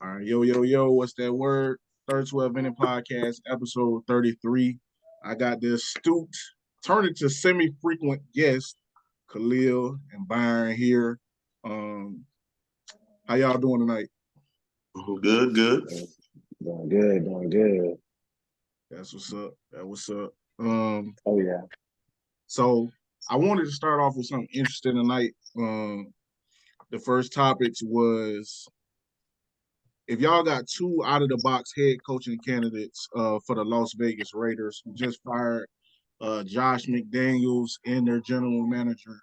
All right, yo, what's that word? Third 12 Minute Podcast, episode 33. I got this astute, turn it to semi-frequent guest, Chalil and Byron here. Um, how y'all doing tonight? Good, good. Doing good, doing good. That's what's up. That what's up. Um, Oh yeah. so I wanted to start off with something interesting tonight. The first topics was if y'all got two out of the box head coaching candidates for the Las Vegas Raiders who just fired Josh McDaniels and their general manager,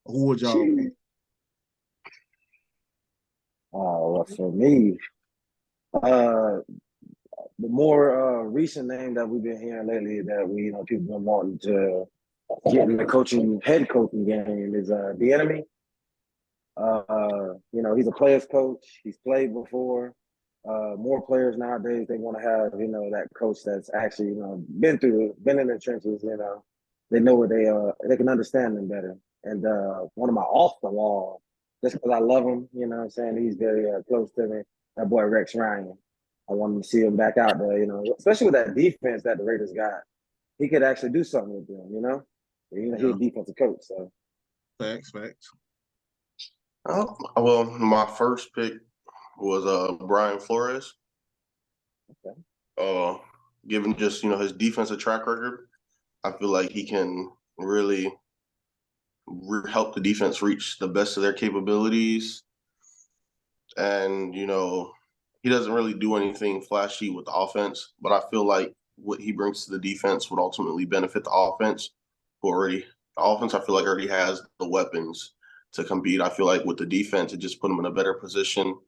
who would y'all pick? Well, for me, uh, the more recent name that we've been hearing lately that people been wanting to get in the head coaching game is the enemy. He's a player's coach. He's played before. More players nowadays they want to have that coach that's actually been in the trenches. They know what they can understand them better. And one of my off the wall, just because I love him, what I'm saying, he's very close to me. That boy Rex Ryan. I want him to see him back out there. Especially with that defense that the Raiders got, he could actually do something with them. He's Yeah, a defensive coach, so. facts. Well, my first pick was Brian Flores. Okay. Uh, Given just his defensive track record, I feel like he can really help the defense reach the best of their capabilities. And he doesn't really do anything flashy with the offense, but I feel like what he brings to the defense would ultimately benefit the offense. The offense, I feel like already has the weapons to compete. I feel like with the defense, it just put them in a better position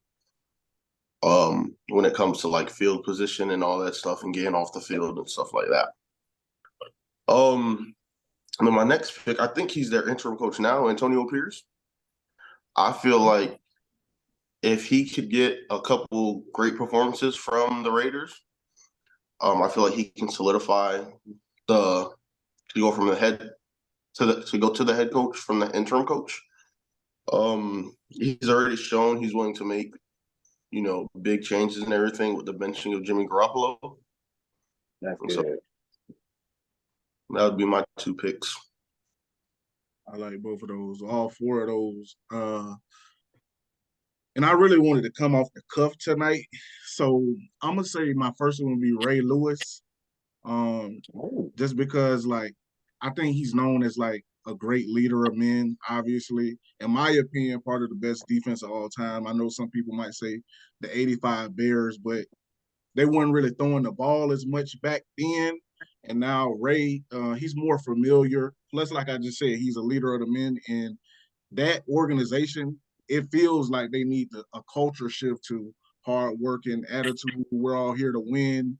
when it comes to like field position and all that stuff and getting off the field and stuff like that. And then my next pick, I think he's their interim coach now, Antonio Pierce. I feel like if he could get a couple great performances from the Raiders, I feel like he can solidify the to go from the head to go to the head coach from the interim coach. He's already shown he's willing to make big changes and everything with the benching of Jimmy Garoppolo. That's So good. that would be my two picks. I like both of those, all four of those. And I really wanted to come off the cuff tonight. So I'm gonna say my first one would be Ray Lewis. Oh, Just because like I think he's known as like a great leader of men, obviously. In my opinion, part of the best defense of all time. I know some people might say the 85 Bears, but they weren't really throwing the ball as much back then. And now Ray, he's more familiar. Plus, like I just said, he's a leader of the men. And that organization, it feels like they need a culture shift to hard work and attitude. We're all here to win.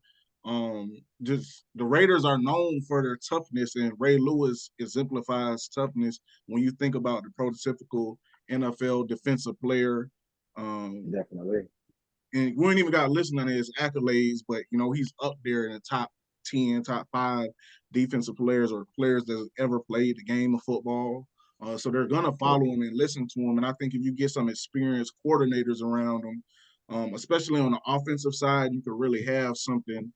Just the Raiders are known for their toughness, and Ray Lewis exemplifies toughness when you think about the prototypical NFL defensive player. Um, definitely. and we ain't even got to listen to his accolades, but he's up there in the top 10, top 5 defensive players or players that ever played the game of football. So they're gonna follow him and listen to him. And I think if you get some experienced coordinators around him, especially on the offensive side, you could really have something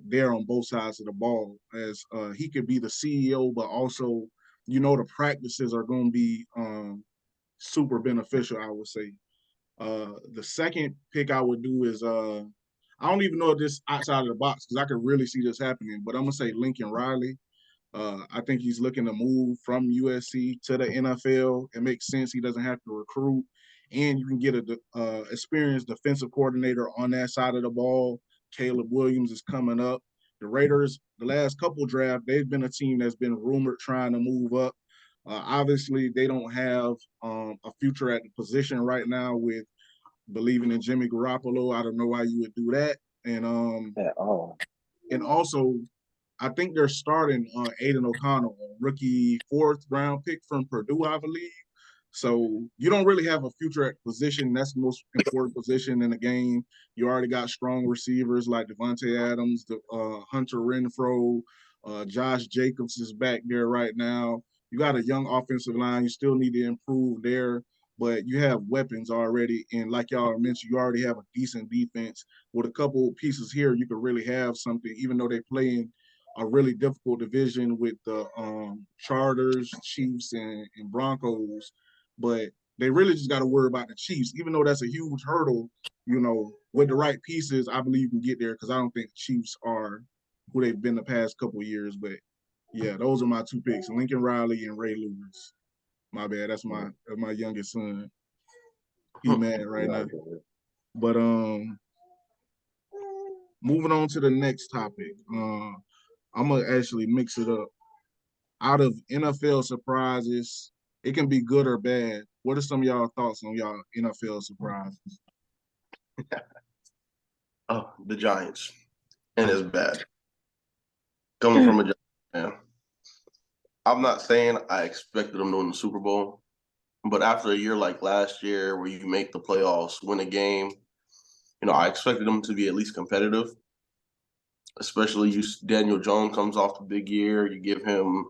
there on both sides of the ball. As he could be the CEO, but also the practices are going to be super beneficial. I would say. The second pick I would do is I don't even know if this outside of the box because I could really see this happening, but I'm gonna say Lincoln Riley. I think he's looking to move from USC to the NFL. It makes sense. He doesn't have to recruit, and you can get a experienced defensive coordinator on that side of the ball. Caleb Williams is coming up. The Raiders, the last couple draft, they've been a team that's been rumored trying to move up. Obviously, they don't have a future at the position right now with believing in Jimmy Garoppolo. I don't know why you would do that. At all. And also, I think they're starting Aiden O'Connell, a rookie fourth round pick from Purdue, I believe. So you don't really have a future at position. That's the most important position in the game. You already got strong receivers like Devontae Adams, Hunter Renfro, Josh Jacobs is back there right now. You got a young offensive line. You still need to improve there. but you have weapons already. And like y'all mentioned, you already have a decent defense. With a couple pieces here, you could really have something, even though they play in a really difficult division with the Chargers, Chiefs, and Broncos. But they really just got to worry about the Chiefs, even though that's a huge hurdle. With the right pieces, I believe you can get there because I don't think the Chiefs are who they've been the past couple of years. But yeah, those are my two picks: Lincoln Riley and Ray Lewis. My bad. That's my youngest son. He mad right now. But moving on to the next topic. I'm gonna actually mix it up. Out of NFL surprises, it can be good or bad. What are some of y'all thoughts on y'all NFL surprises? Oh, the Giants. And it's bad. Coming from a Giants fan. I'm not saying I expected them to win the Super Bowl, but after a year like last year where you make the playoffs, win a game, I expected them to be at least competitive. Especially Daniel Jones comes off the big year. You give him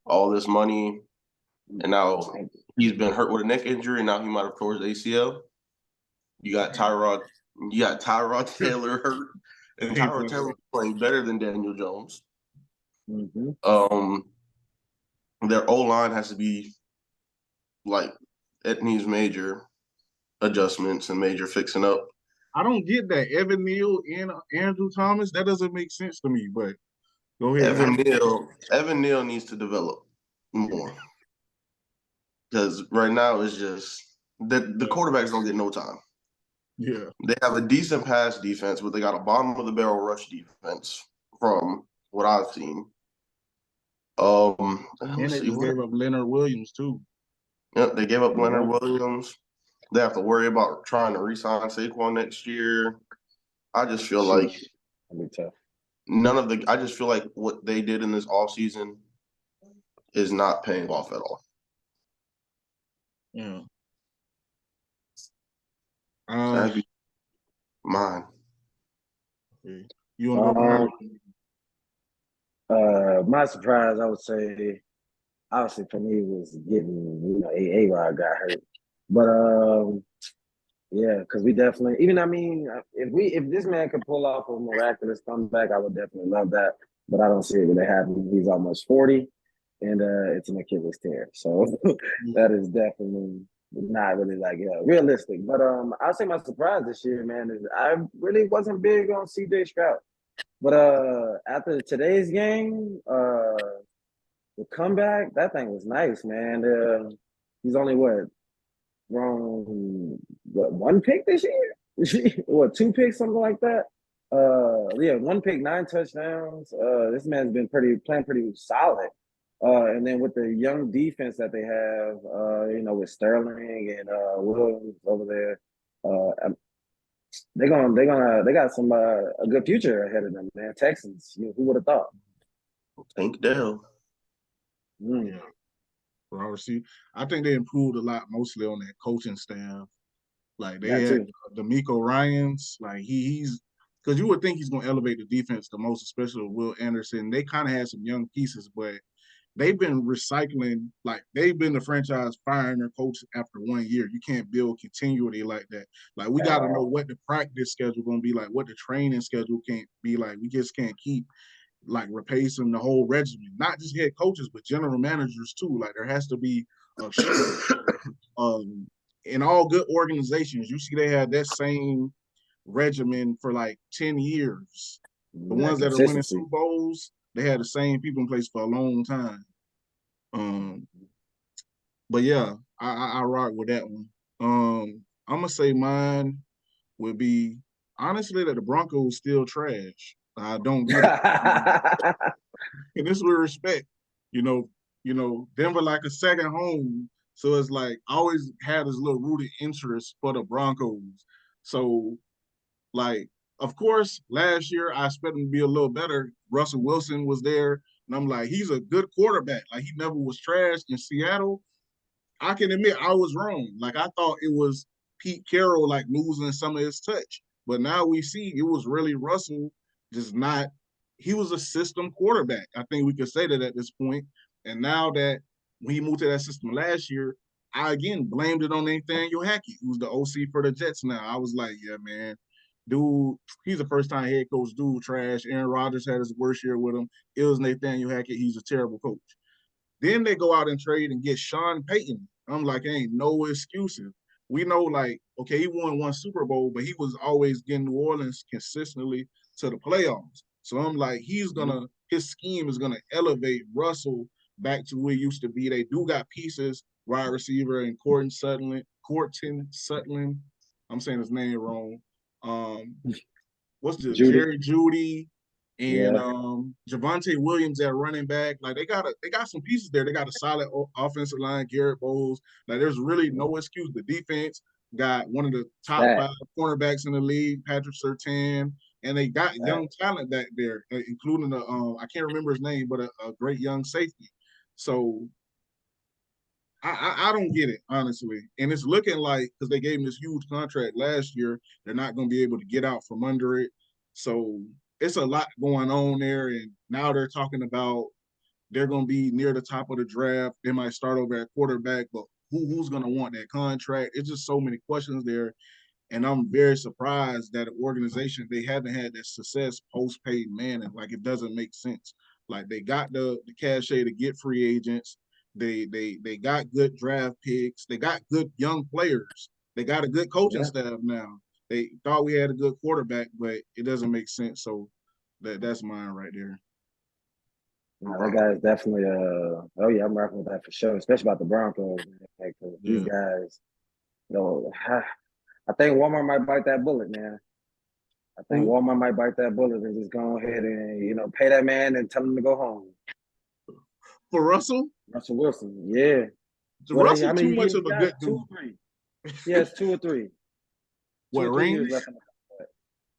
all this money, and now he's been hurt with a neck injury, and now he might have tore his ACL. You got Tyrod Taylor hurt, and Tyrod Taylor playing better than Daniel Jones. Mm-hmm. Their O-line has to be it needs major adjustments and major fixing up. I don't get that. Evan Neal and Andrew Thomas, that doesn't make sense to me, but go ahead. Evan Neal needs to develop more. Because right now it's just the quarterbacks don't get no time. Yeah. They have a decent pass defense, but they got a bottom of the barrel rush defense from what I've seen. And they just gave up Leonard Williams too. Yep, they gave up Leonard Williams. They have to worry about trying to re-sign Saquon next year. I just feel like that'd be tough. I just feel like what they did in this offseason is not paying off at all. Yeah. That'd be mine. Okay. You want to go my surprise, I would say, obviously for me was getting, A-Rod got hurt. But yeah, because we definitely if this man could pull off a miraculous comeback, I would definitely love that. But I don't see it really happening. He's almost 40 and it's an Achilles tear. So that is definitely not really realistic. But I'll say my surprise this year, man, is I really wasn't big on CJ Stroud. But after today's game, the comeback, that thing was nice, man. He's only one pick this year? Two picks, something like that? One pick, 9 touchdowns. This man's been playing pretty solid. And then with the young defense that they have, with Sterling and Williams over there, they got some a good future ahead of them, man. Texans, who would have thought? Tank Dell. Yeah. I think they improved a lot, mostly on that coaching staff. Like they had D'Amico Ryans, like he's because you would think he's going to elevate the defense the most, especially with Will Anderson. They kind of had some young pieces, but they've been recycling. Like they've been the franchise firing their coach after 1 year. You can't build continuity like that. Like we got to know what the practice schedule going to be like, what the training schedule can't be like. We just can't keep replacing the whole regimen, not just head coaches, but general managers too. Like there has to be in all good organizations, you see they had that same regimen for 10 years. The ones that are winning Super Bowls, they had the same people in place for a long time. But yeah, I rock with that one. I'm gonna say mine would be honestly that the Broncos still trash. I don't get it. And this with respect, Denver like a second home. So it's I always had this little rooted interest for the Broncos. So, of course, last year I expected him to be a little better. Russell Wilson was there, and I'm like, he's a good quarterback. He never was trash in Seattle. I can admit I was wrong. I thought it was Pete Carroll losing some of his touch. But now we see it was really Russell just not – he was a system quarterback. I think we could say that at this point. And now that when he moved to that system last year, I again blamed it on Nathaniel Hackett, who's the OC for the Jets now. I was like, yeah, man, dude, he's a first-time head coach. Dude, trash. Aaron Rodgers had his worst year with him. It was Nathaniel Hackett. He's a terrible coach. Then they go out and trade and get Sean Payton. I'm like, ain't no excuses. We know, like, okay, he won one Super Bowl, but he was always getting New Orleans consistently to the playoffs. So I'm like, his scheme is gonna elevate Russell back to where he used to be. They do got pieces, wide receiver and Corton Sutton. I'm saying his name wrong. Um, what's the Judy. Jerry Judy and Yeah. Javonte Williams at running back. Like they got some pieces there. They got a solid offensive line, Garrett Bowles. Like there's really no excuse. The defense got one of the top 5 cornerbacks in the league, Patrick Surtain, and they got young talent back there, including I can't remember his name, but a great young safety. So I don't get it, honestly. And it's looking like, because they gave him this huge contract last year, they're not going to be able to get out from under it. So it's a lot going on there. And now they're talking about they're going to be near the top of the draft. They might start over at quarterback, but who's going to want that contract? It's just so many questions there. And I'm very surprised that an organization, they haven't had that success post-Peyton Manning. Like, it doesn't make sense. Like, they got the cachet to get free agents. They got good draft picks. They got good young players. They got a good coaching staff now. They thought we had a good quarterback, but it doesn't make sense. So that's mine right there. No, that guy is definitely oh yeah, I'm rocking with that for sure, especially about the Broncos. Man. These guys, I think Walmart might bite that bullet, man. I think Walmart might bite that bullet and just go ahead and pay that man and tell him to go home. For Russell Wilson, yeah. Russell too much of a good dude. 2 or 3. Yeah, it's 2 or 3. What, 2 or 3 rings? years left in the contract.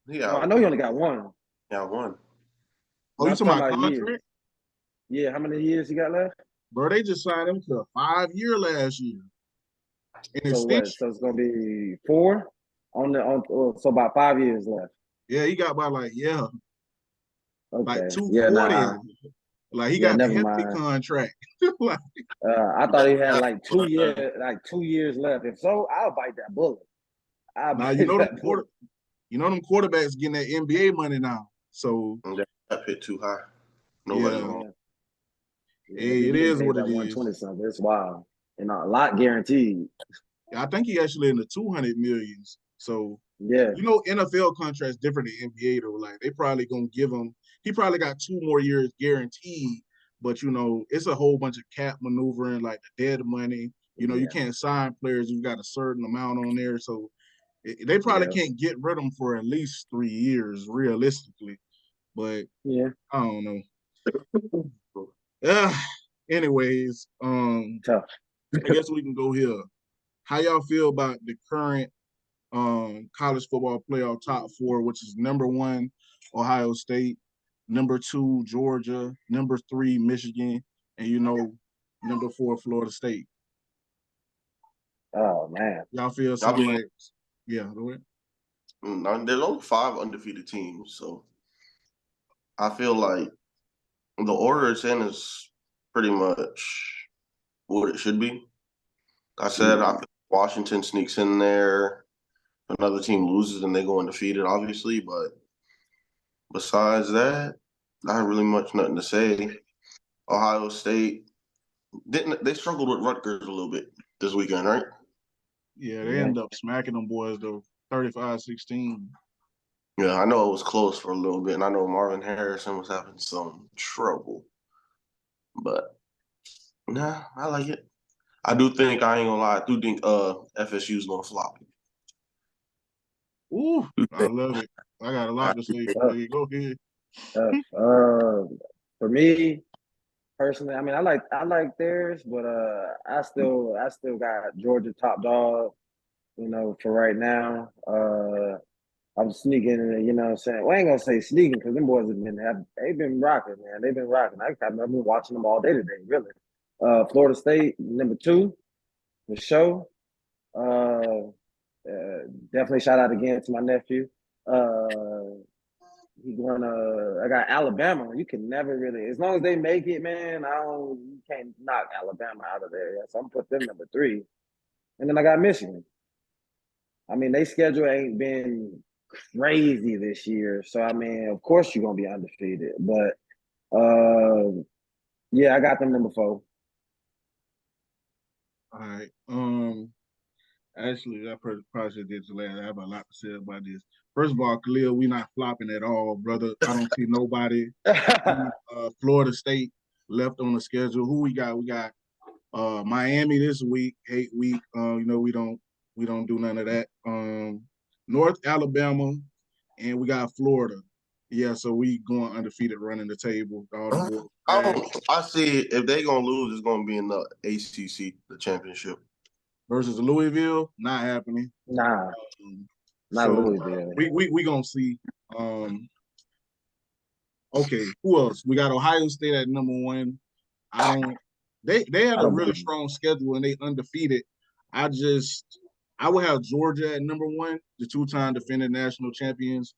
Yeah, I know he only got one. Yeah, one. Oh, you talking about contract? Years. Yeah, how many years he got left? Bro, they just signed him to a 5-year last year. So what? So it's gonna be 4 so about 5 years left. Yeah, he got by like Okay. like 240. Yeah, Like he got a hefty contract. Like, I thought he had like 2 years left. If so, I'll bite that bullet. Now you know them quarterbacks getting that NBA money now. So that hit too high. It is what it is. 120 something. It's wild. And a lot guaranteed. I think he actually in the 200 millions. So yeah, NFL contracts different than NBA though. Like they probably gonna give him. He probably got 2 more years guaranteed. But it's a whole bunch of cap maneuvering, like the dead money. You can't sign players who got a certain amount on there. So they probably can't get rid of them for at least 3 years, realistically. But I don't know. Anyways, tough. I guess we can go here. How y'all feel about the current college football playoff top 4, which is number 1, Ohio State, number 2, Georgia, number 3, Michigan, and number 4, Florida State? Oh man, y'all feel something like? Yeah, go ahead. There's only 5 undefeated teams, so I feel like the order it's in is pretty much what it should be. I said I think Washington sneaks in there. Another team loses and they go undefeated, obviously. But besides that, not really much nothing to say. Ohio State they struggled with Rutgers a little bit this weekend, right? Yeah, they end up smacking them boys though, 35-16. Yeah, I know it was close for a little bit, and I know Marvin Harrison was having some trouble. But nah, I like it. I do think, I ain't gonna lie, I do think FSU's gonna flop. Ooh, I love it. I got a lot to say. Go ahead. For me personally, I mean, I like theirs, but I still got Georgia top dog. For right now. I'm sneaking, what I'm saying? Well, I ain't gonna say sneaking because them boys they've been rocking, man. They've been rocking. I've been watching them all day today, really. Florida State, number 2, the show. Definitely shout out again to my nephew. I got Alabama. You can never really, as long as they make it, man, you can't knock Alabama out of there. So I'm gonna put them number 3. And then I got Michigan. I mean, their schedule ain't been crazy this year. So, I mean, of course you're going to be undefeated. But, yeah, I got them number 4. All right. Actually, I probably should get to last. I have a lot to say about this. First of all, Khalil, we not flopping at all, brother. I don't see nobody. Florida State left on the schedule. Who we got? We got Miami this week, hate week. We don't do none of that. North Alabama, and we got Florida. Yeah, so we going undefeated, running the table. All the boys. I see if they gonna lose, it's gonna be in the ACC, the championship. Versus Louisville, not happening. Nah, not so Louisville. We gonna see. Okay, who else? We got Ohio State at number 1. They had a really strong schedule and they undefeated. I would have Georgia at number 1, the 2-time defending national champions.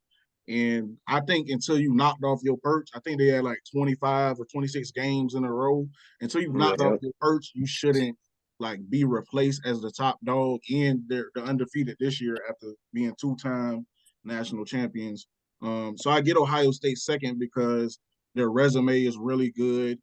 And I think until you knocked off your perch, I think they had like 25 or 26 games in a row. Until you knocked off your perch, you shouldn't like be replaced as the top dog. And they're undefeated this year after being 2-time national champions. So I get Ohio State second because their resume is really good.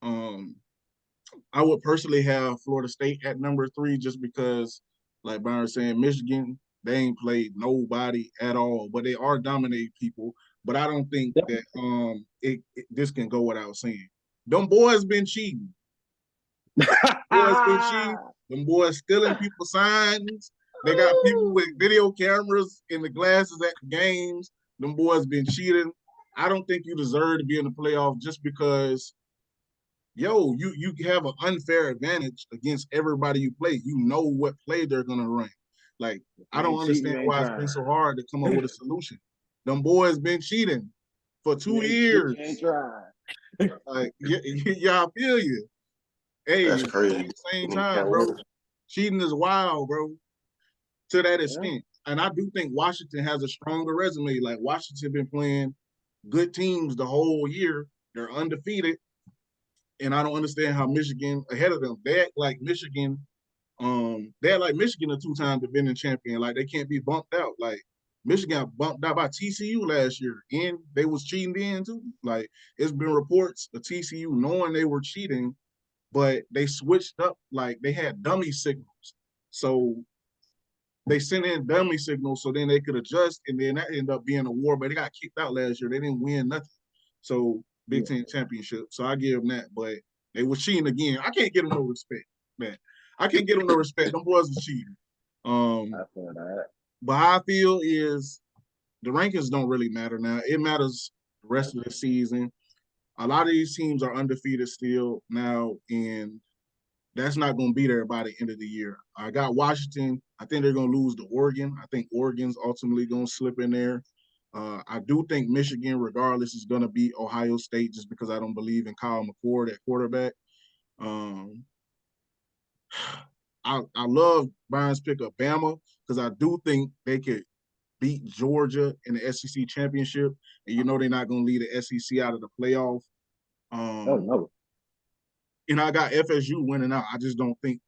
I would personally have Florida State at number 3 just because, like Byron saying, Michigan, they ain't played nobody at all, but they are dominating people. But I don't think that this can go without saying. Them boys been cheating. Them boys stealing people's signs. They got people with video cameras in the glasses at the games. Them boys been cheating. I don't think you deserve to be in the playoff just because you have an unfair advantage against everybody you play. You know what play they're gonna run. Like, I don't understand why it's been so hard to come up with a solution. Them boys been cheating for 2 years. Like, y'all feel you. Hey, that's crazy. At the same time, bro, cheating is wild, bro, to that extent. And I do think Washington has a stronger resume. Like, Washington been playing good teams the whole year. They're undefeated. And I don't understand how Michigan ahead of them. They act like Michigan, a 2-time defending champion. Like, they can't be bumped out. Like, Michigan got bumped out by TCU last year, and they was cheating then too. Like, it's been reports of TCU knowing they were cheating, but they switched up. Like, they had dummy signals. So they sent in dummy signals so then they could adjust, and then that ended up being a war, but they got kicked out last year. They didn't win nothing. So Big Ten championship. So I give them that, but they were cheating again. I can't give them no respect, man. I can't give them no respect. Them boys were cheating. I feel that. But how I feel is the rankings don't really matter now. It matters the rest of the season. A lot of these teams are undefeated still now, and that's not going to be there by the end of the year. I got Washington. I think they're going to lose to Oregon. I think Oregon's ultimately going to slip in there. I do think Michigan, regardless, is going to beat Ohio State just because I don't believe in Kyle McCord at quarterback. I love Byron's pick of Bama because I do think they could beat Georgia in the SEC championship, and they're not going to lead the SEC out of the playoff. No. And I got FSU winning out. I just don't think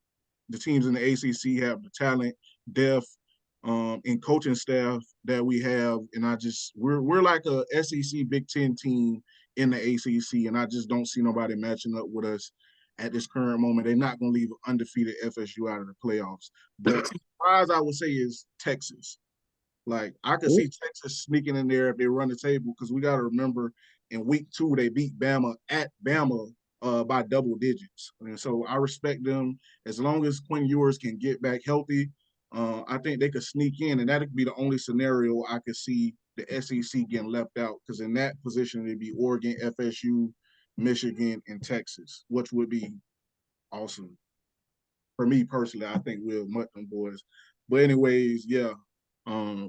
the teams in the ACC have the talent, depth, and coaching staff that we have. And we're like a SEC Big Ten team in the ACC, and I just don't see nobody matching up with us at this current moment. They're not going to leave undefeated FSU out of the playoffs. But the surprise I would say is Texas. Like, I could see Texas sneaking in there if they run the table, because we got to remember in week 2 they beat Bama at Bama by double digits. And so I respect them. As long as Quinn Ewers can get back healthy, I think they could sneak in, and that could be the only scenario I could see the SEC getting left out, because in that position it'd be Oregon, FSU, Michigan, and Texas, which would be awesome. For me personally, I think we'll mutt them boys. But anyways, yeah, for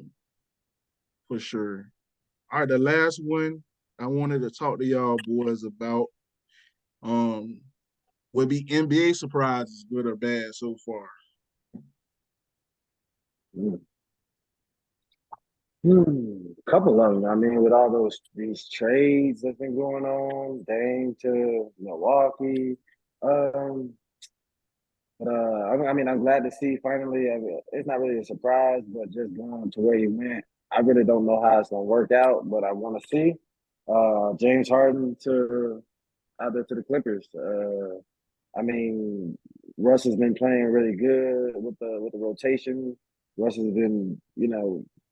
sure. All right, the last one I wanted to talk to y'all boys about would be NBA surprises, good or bad so far. Couple of them. I mean, with all these trades that's been going on, Dame to Milwaukee. But I mean, I'm glad to see finally. I mean, it's not really a surprise, but just going to where he went, I really don't know how it's gonna work out, but I want to see James Harden to out there to the Clippers. I mean, Russ has been playing really good with the rotation. Russ has been,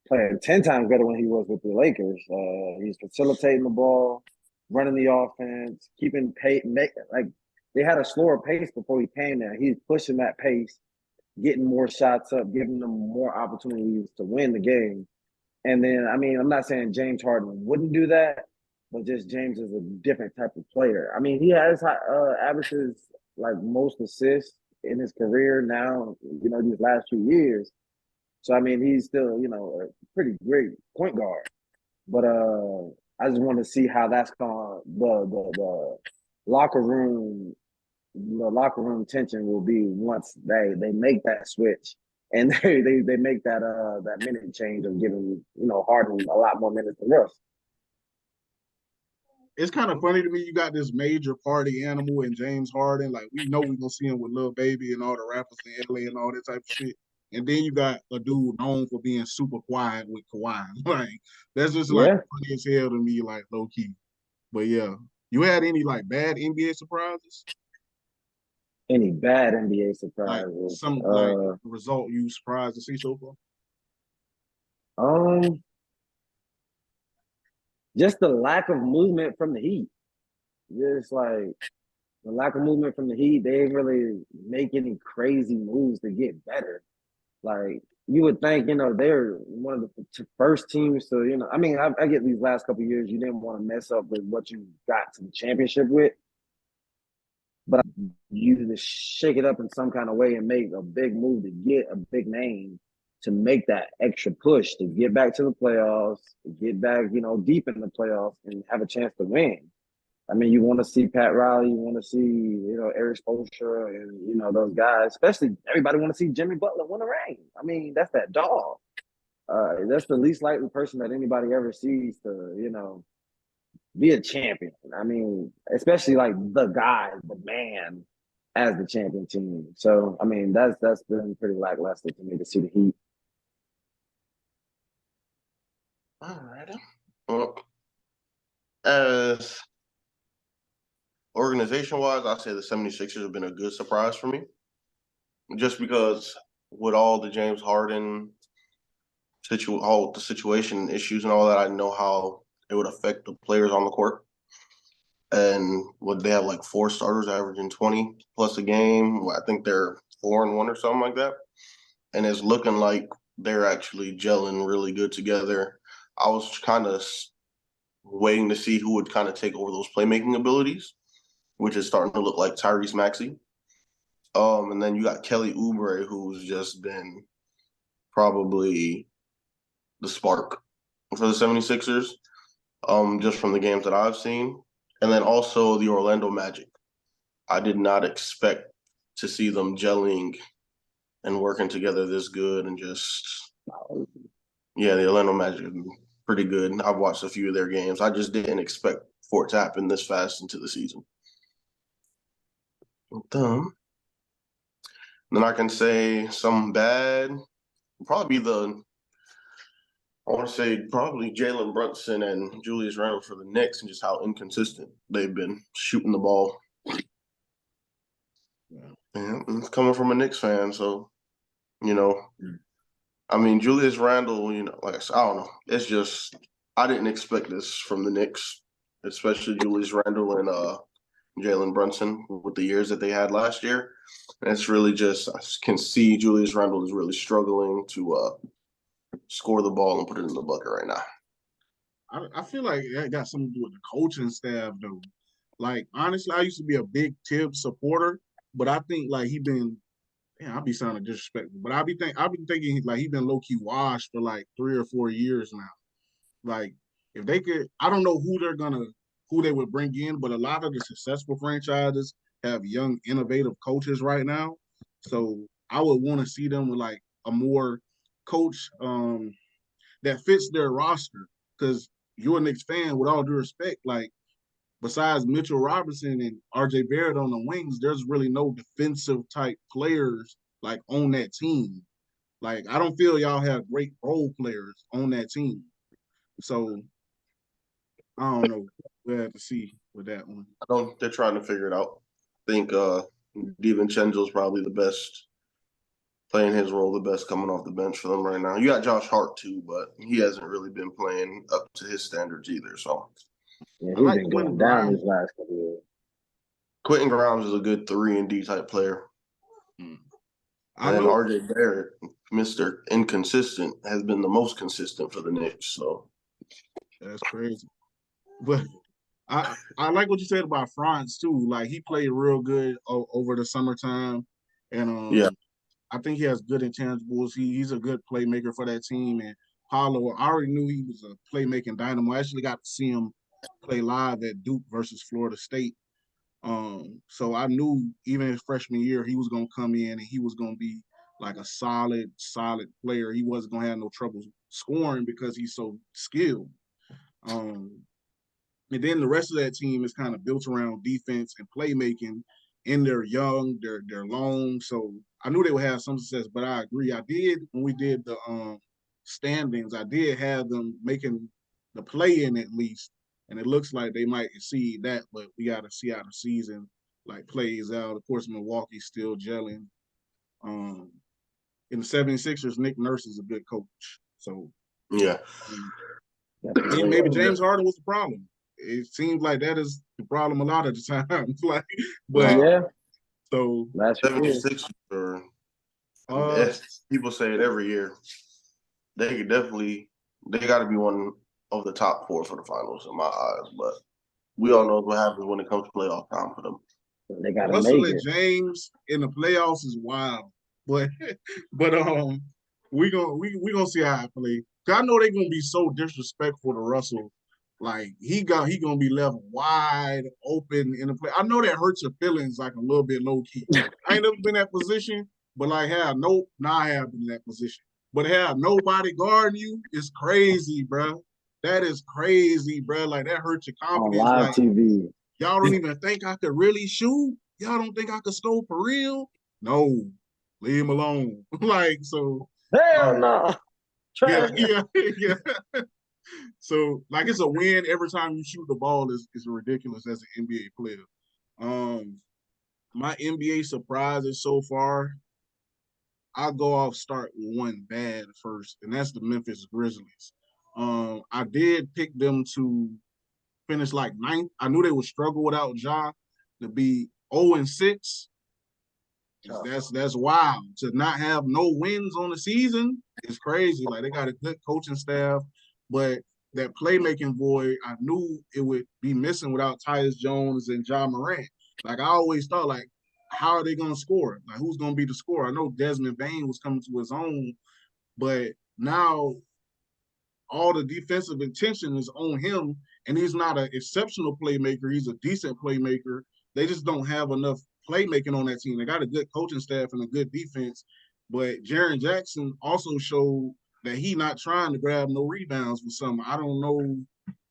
playing 10 times better when he was with the Lakers. He's facilitating the ball, running the offense, keeping pace. Like they had a slower pace before he came there. He's pushing that pace, getting more shots up, giving them more opportunities to win the game. And then, I mean, I'm not saying James Harden wouldn't do that, but just James is a different type of player. I mean, he has averages like most assists in his career now, these last few years. So, I mean, he's still, a pretty great point guard. But I just want to see how that's going the locker room the locker room tension will be once they make that switch and they make that minute change of giving Harden a lot more minutes than Russ. It's kind of funny to me. You got this major party animal in James Harden. Like we know we're gonna see him with Lil Baby and all the rappers in LA and all that type of shit. And then you got a dude known for being super quiet with Kawhi. Like that's just like Yeah. funny as hell to me, like low key. But yeah, you had any like bad NBA surprises? Any bad NBA Like surprises? some like result you surprised to see so far? Um, just the lack of movement from the Heat. Just like the lack of movement from the Heat, they didn't really make any crazy moves to get better. Like you would think, they're one of the first teams to, I mean, I get these last couple of years, you didn't want to mess up with what you got to the championship with, but you to shake it up in some kind of way and make a big move to get a big name to make that extra push to get back to the playoffs, to get back, deep in the playoffs and have a chance to win. I mean, you want to see Pat Riley, you want to see, Eric Spoelstra and, those guys, especially everybody want to see Jimmy Butler win a ring. I mean, that's that dog. That's the least likely person that anybody ever sees to, be a champion. I mean, especially like the guy, the man as the champion team. So, I mean, that's been pretty lackluster to me to see the Heat. All right. Well, as organization-wise, I say the 76ers have been a good surprise for me. Just because with all the James Harden all the situation issues and all that, I know how it would affect the players on the court. And would they have like 4 starters averaging 20 plus a game? I think they're 4-1 or something like that. And it's looking like they're actually gelling really good together. I was kind of waiting to see who would kind of take over those playmaking abilities, which is starting to look like Tyrese Maxey. And then you got Kelly Oubre, who's just been probably the spark for the 76ers, just from the games that I've seen. And then also the Orlando Magic. I did not expect to see them gelling and working together this good and just, yeah, the Orlando Magic have been pretty good. I've watched a few of their games. I just didn't expect for it to happen this fast into the season. Then I can say some bad, probably I want to say probably Jalen Brunson and Julius Randle for the Knicks and just how inconsistent they've been shooting the ball. Yeah, it's coming from a Knicks fan, so, I mean, Julius Randle, like I said, I don't know. It's just, I didn't expect this from the Knicks, especially Julius Randle and Jalen Brunson with the years that they had last year. And it's really just, I can see Julius Randle is really struggling to score the ball and put it in the bucket right now. I feel like that got something to do with the coaching staff, though. Like, honestly, I used to be a big Tibbs supporter, but I think like I'll be sounding disrespectful, but I've been thinking like he's been low key washed for like 3 or 4 years now. Like, if they could, I don't know who they would bring in, but a lot of the successful franchises have young, innovative coaches right now. So I would want to see them with like a more coach that fits their roster. Because you're a Knicks fan, with all due respect, like besides Mitchell Robinson and RJ Barrett on the wings, there's really no defensive type players like on that team. Like I don't feel y'all have great role players on that team. So I don't know. We'll have to see with that one. I don't. They're trying to figure it out. I think DiVincenzo's probably the best, playing his role the best coming off the bench for them right now. You got Josh Hart too, but he hasn't really been playing up to his standards either. So Yeah, I he's like been Quentin going down Grimes. these last couple of years. Quentin Grimes is a good 3-and-D type player. I And then know RJ Barrett, Mr. Inconsistent, has been the most consistent for the Knicks. So that's crazy. But I like what you said about Franz too. Like he played real good over the summertime, and yeah, I think he has good intangibles. He's a good playmaker for that team. And Paulo, I already knew he was a playmaking dynamo. I actually got to see him play live at Duke versus Florida State. So I knew even his freshman year he was gonna come in and he was gonna be like a solid player. He wasn't gonna have no trouble scoring because he's so skilled. Um, and then the rest of that team is kind of built around defense and playmaking. And they're young, they're long. So I knew they would have some success, but I agree. I did when we did the standings, I did have them making the play in at least. And it looks like they might exceed that, but we gotta see how the season like plays out. Of course, Milwaukee's still gelling. Um in the 76ers, Nick Nurse is a good coach. So yeah. um, maybe Definitely. James Harden was the problem. It seems like that is the problem a lot of the times. Like, but No, Yeah, so last few years. 76 are, uh as people say it every year, they could definitely, they got to be one of the top four for the finals in my eyes. But we all know what happens when it comes to playoff time for them. They got to Russell make and it. James in the playoffs is wild. But but we gonna see how I play. Cause I know they're gonna be so disrespectful to Russell. Like he gonna be left wide open in the play. I know that hurts your feelings like a little bit low key. I ain't never been in that position, but like I have been in that position. But have nobody guarding you is crazy, bro. That is crazy, bro. Like that hurts your On confidence. live Like TV. y'all don't even think I could really shoot? Y'all don't think I could score for real? No, leave him alone. Like, so, Hell um, no. yeah, Trash. yeah, yeah. So, like, it's a win every time you shoot the ball is ridiculous as an NBA player. Um, my NBA surprises so far, I'll go off start with one bad first, and that's the Memphis Grizzlies. I did pick them to finish like ninth. I knew they would struggle without Ja to be 0-6. That's wild. To not have no wins on the season is crazy. Like they got a good coaching staff, but that playmaking void, I knew it would be missing without Tyus Jones and Ja Morant. Like I always thought, like, how are they gonna score? Like who's gonna be the scorer? I know Desmond Bain was coming to his own, but now all the defensive attention is on him, and he's not an exceptional playmaker. He's a decent playmaker. They just don't have enough playmaking on that team. They got a good coaching staff and a good defense, but Jaren Jackson also showed that he not trying to grab no rebounds for something. I don't know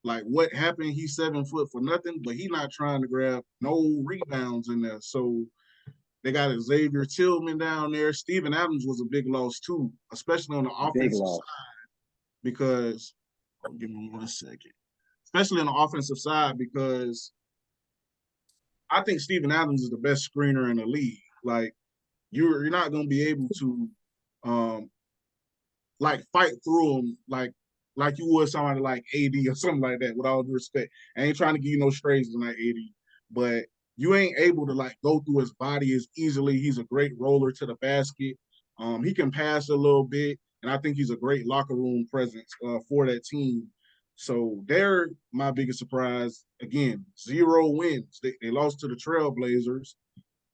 like what happened. He's 7 foot for nothing, but he not trying to grab no rebounds in there. So they got Xavier Tillman down there. Steven Adams was a big loss too, especially on the Big offensive loss. side because give me 1 second. Especially on the offensive side, because I think Steven Adams is the best screener in the league. Like you're not gonna be able to like fight through him like you would somebody like AD or something like that, with all due respect. I ain't trying to give you no strays on that AD, but you ain't able to like go through his body as easily. He's a great roller to the basket. He can pass a little bit, and I think he's a great locker room presence for that team. So they're my biggest surprise. Again, 0 wins. They lost to the Trailblazers.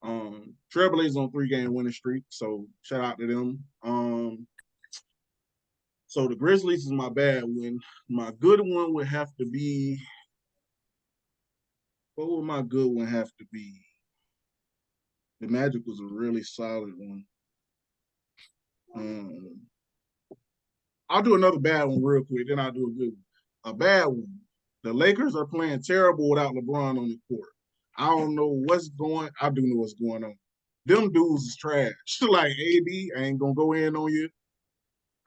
Trailblazers on 3-game winning streak, so shout out to them. So the Grizzlies is my bad one. My good one would have to be. What would my good one have to be? The Magic was a really solid one. I'll do another bad one real quick, then I'll do a good one. A bad one. The Lakers are playing terrible without LeBron on the court. I don't know what's going. I do know what's going on. Them dudes is trash. Like AD, I ain't gonna go in on you.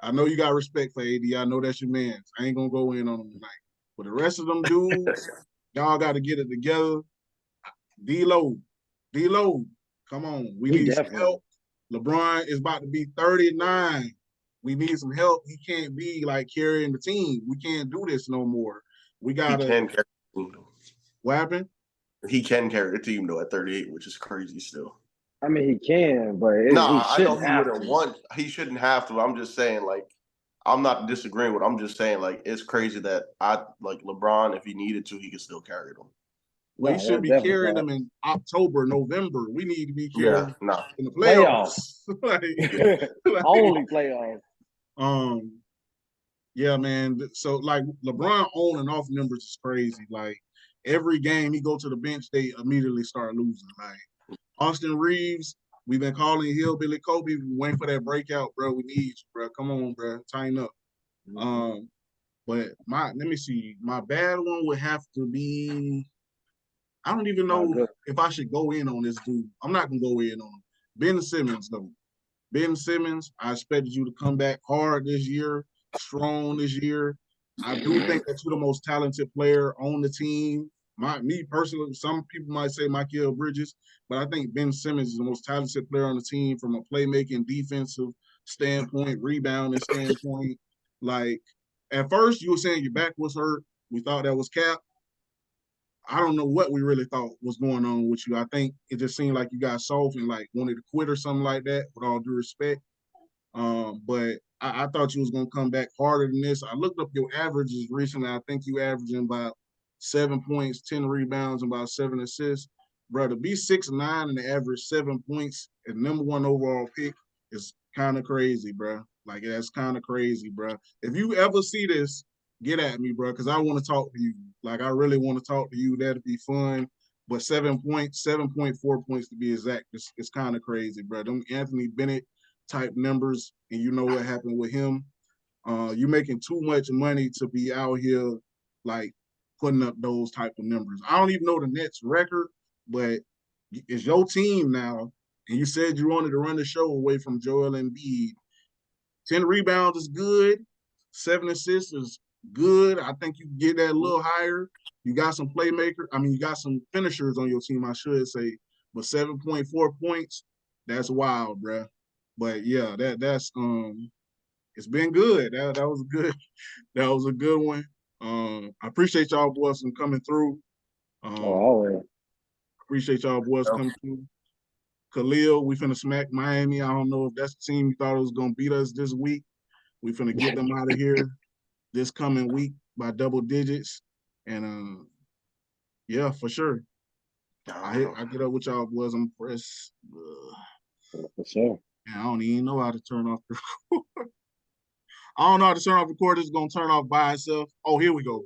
I know you got respect for AD. I know that's your man. I ain't gonna go in on him tonight. But the rest of them dudes, y'all got to get it together. D-Lo, D-Lo, come on. We He need some definitely. help. LeBron is about to be 39. We need some help. He can't be like carrying the team. We can't do this no more. We He gotta. can carry the team, though. What happened? He can carry the team though at 38, which is crazy still. I mean, he can, but he Nah, I know shouldn't he have wouldn't to. want. He shouldn't have to. I'm just saying, like, I'm not disagreeing with. I'm just saying, like, it's crazy that like LeBron, if he needed to, he could still carry them. Well, he No, should that's be definitely carrying them correct. in October, November. We need to be Yeah, carrying nah. in the Playoffs. playoffs. like, Only playoffs. um, yeah, man. So like LeBron on and off numbers is crazy. Like every game he go to the bench, they immediately start losing. Like Austin Reeves, we've been calling Hillbilly Kobe, we waiting for that breakout, bro. We need you, bro. Come on, bro. Tighten up. But let me see. My bad one would have to be. I don't even My know good. if I should go in on this dude. I'm not gonna go in on him. Ben Simmons, though. Ben Simmons, I expected you to come back hard this year, strong this year. I do think that you're the most talented player on the team. Me personally, some people might say Michael Bridges, but I think Ben Simmons is the most talented player on the team from a playmaking, defensive standpoint, rebounding standpoint. Like at first, you were saying your back was hurt. We thought that was cap. I don't know what we really thought was going on with you. I think it just seemed like you got soft and like wanted to quit or something like that, with all due respect. But I thought you was gonna come back harder than this. I looked up your averages recently. I think you averaging about 7 points, 10 rebounds, and about 7 assists. Bro, to be 6'9" and to average 7 points and #1 overall pick is kind of crazy, bro. Like that's kind of crazy, bro. If you ever see this, get at me, bro, because I want to talk to you. Like I really want to talk to you. That'd be fun. But 7 points, 7.4 points to be exact, it's kind of crazy, bro. Them Anthony Bennett type numbers, and you know what happened with him. You're making too much money to be out here like putting up those type of numbers. I don't even know the Nets record, but it's your team now, and you said you wanted to run the show away from Joel Embiid. 10 rebounds is good. 7 assists is good. I think you can get that a little higher. You got some playmaker. I mean, you got some finishers on your team, I should say. But 7.4 points, that's wild, bro. But yeah, that's it's been good. That was good. That was a good one. I appreciate y'all boys from coming through. Oh, Um, always. appreciate y'all boys coming through. Khalil, we finna smack Miami. I don't know if that's the team you thought was gonna beat us this week. We finna get them out of here this coming week by double digits. And yeah, for sure. I get up with y'all boys. I'm pressed. For sure. I don't even know how to turn off the I don't know how to turn off the record. It's gonna turn off by itself. Oh, here we go.